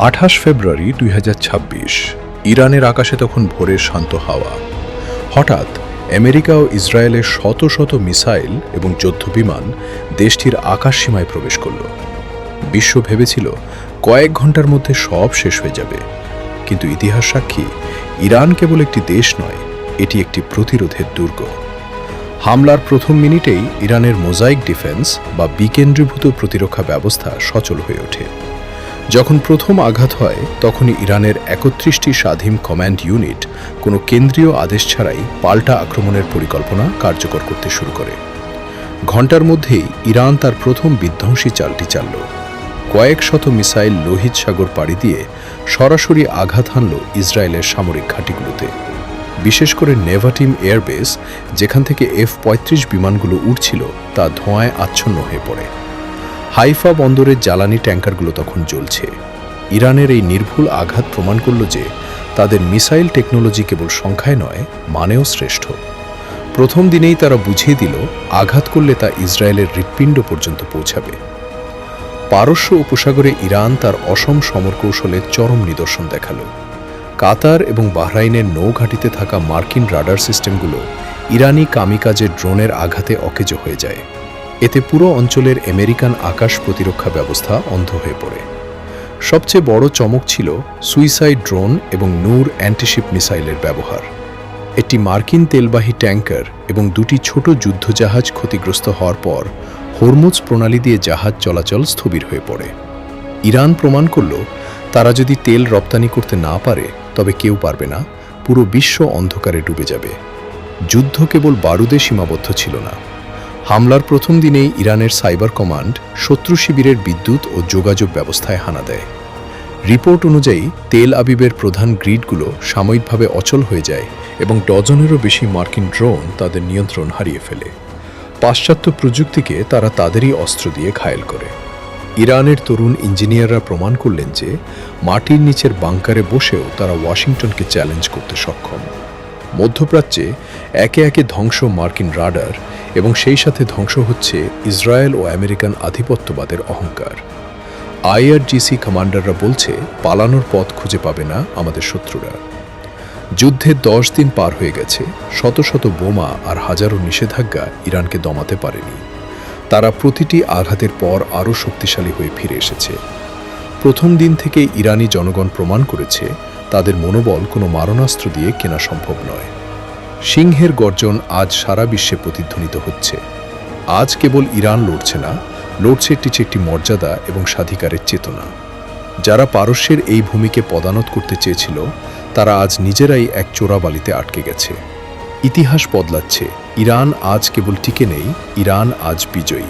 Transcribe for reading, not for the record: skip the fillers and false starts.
28 ফেব্রুয়ারি 2026। ইরানের আকাশে তখন ভোরের শান্ত হাওয়া। হঠাৎ আমেরিকা ও ইসরায়েলের শত শত মিসাইল এবং যুদ্ধবিমান দেশটির আকাশসীমায় প্রবেশ করল। বিশ্ব ভেবেছিল কয়েক ঘন্টার মধ্যে সব শেষ হয়ে যাবে, কিন্তু ইতিহাস সাক্ষী, ইরান কেবল একটি দেশ নয়, এটি একটি প্রতিরোধের দুর্গ। হামলার প্রথম মিনিটেই ইরানের মোজাইক ডিফেন্স বা বিকেন্দ্রীভূত প্রতিরক্ষা ব্যবস্থা সচল হয়ে ওঠে। যখন প্রথম আঘাত হয়, তখনই ইরানের 31টি স্বাধীন কমান্ড ইউনিট কোনো কেন্দ্রীয় আদেশ ছাড়াই পাল্টা আক্রমণের পরিকল্পনা কার্যকর করতে শুরু করে। ঘণ্টার মধ্যেই ইরান তার প্রথম বিধ্বংসী চালটি চালল। কয়েক শত মিসাইল লোহিত সাগর পাড়ি দিয়ে সরাসরি আঘাত হানল ইসরায়েলের সামরিক ঘাঁটিগুলোতে, বিশেষ করে নেভাটিম এয়ারবেস, যেখান থেকে F-35 বিমানগুলো উড়ছিল তা ধোঁয়ায় আচ্ছন্ন হয়ে পড়ে। হাইফা বন্দরের জ্বালানি ট্যাঙ্কারগুলো তখন জ্বলছে। ইরানের এই নির্ভুল আঘাত প্রমাণ করল যে তাদের মিসাইল টেকনোলজি কেবল সংখ্যায় নয়, মানেও শ্রেষ্ঠ। প্রথম দিনেই তারা বুঝিয়ে দিল আঘাত করলে তা ইসরায়েলের হৃৎপিণ্ড পর্যন্ত পৌঁছাবে। পারস্য উপসাগরে ইরান তার অসম সমরকৌশলের চরম নিদর্শন দেখাল। কাতার এবং বাহরাইনের নৌঘাঁটিতে থাকা মার্কিন রাডার সিস্টেমগুলো ইরানি কামিকাজের ড্রোনের আঘাতে অকেজো হয়ে যায়। এতে পুরো অঞ্চলের আমেরিকান আকাশ প্রতিরক্ষা ব্যবস্থা অন্ধ হয়ে পড়ে। সবচেয়ে বড় চমক ছিল সুইসাইড ড্রোন এবং নূর অ্যান্টিশিপ মিসাইলের ব্যবহার। একটি মার্কিন তেলবাহী ট্যাঙ্কার এবং দুটি ছোট যুদ্ধজাহাজ ক্ষতিগ্রস্ত হওয়ার পর হরমুজ প্রণালী দিয়ে জাহাজ চলাচল স্থবির হয়ে পড়ে। ইরান প্রমাণ করল, তারা যদি তেল রপ্তানি করতে না পারে, তবে কেউ পারবে না। পুরো বিশ্ব অন্ধকারে ডুবে যাবে। যুদ্ধ কেবল বারুদে সীমাবদ্ধ ছিল না। হামলার প্রথম দিনেই ইরানের সাইবার কমান্ড শত্রু শিবিরের বিদ্যুৎ ও যোগাযোগ ব্যবস্থায় হানা দেয়। রিপোর্ট অনুযায়ী তেল আবিবের প্রধান গ্রিডগুলো সাময়িকভাবে অচল হয়ে যায় এবং ডজনেরও বেশি মার্কিন ড্রোন তাদের নিয়ন্ত্রণ হারিয়ে ফেলে। পাশ্চাত্য প্রযুক্তিকে তারা তাদেরই অস্ত্র দিয়ে ঘায়েল করে। ইরানের তরুণ ইঞ্জিনিয়াররা প্রমাণ করলেন যে মাটির নিচের বাংকারে বসেও তারা ওয়াশিংটনকে চ্যালেঞ্জ করতে সক্ষম। মধ্যপ্রাচ্যে একে একে ধ্বংস মার্কিন রাডার এবং সেই সাথে ধ্বংস হচ্ছে ইসরায়েল ও আমেরিকান আধিপত্যবাদের অহংকার। IRGC কমান্ডাররা বলছে, পালানোর পথ খুঁজে পাবে না আমাদের শত্রুরা। যুদ্ধের 10 দিন পার হয়ে গেছে, শত শত বোমা আর হাজারো নিষেধাজ্ঞা ইরানকে দমাতে পারেনি। তারা প্রতিটি আঘাতের পর আরও শক্তিশালী হয়ে ফিরে এসেছে। প্রথম দিন থেকে ইরানি জনগণ প্রমাণ করেছে তাদের মনোবল কোনো মারণাস্ত্র দিয়ে কেনা সম্ভব নয়। সিংহের গর্জন আজ সারা বিশ্বে প্রতিধ্বনিত হচ্ছে। আজ কেবল ইরান লড়ছে না, লড়ছে একটি মর্যাদা এবং স্বাধিকারের চেতনা। যারা পারস্যের এই ভূমিকে পদানত করতে চেয়েছিল, তারা আজ নিজেরাই এক চোরাবালিতে আটকে গেছে। ইতিহাস বদলাচ্ছে। ইরান আজ কেবল টিকে নেই, ইরান আজ বিজয়ী।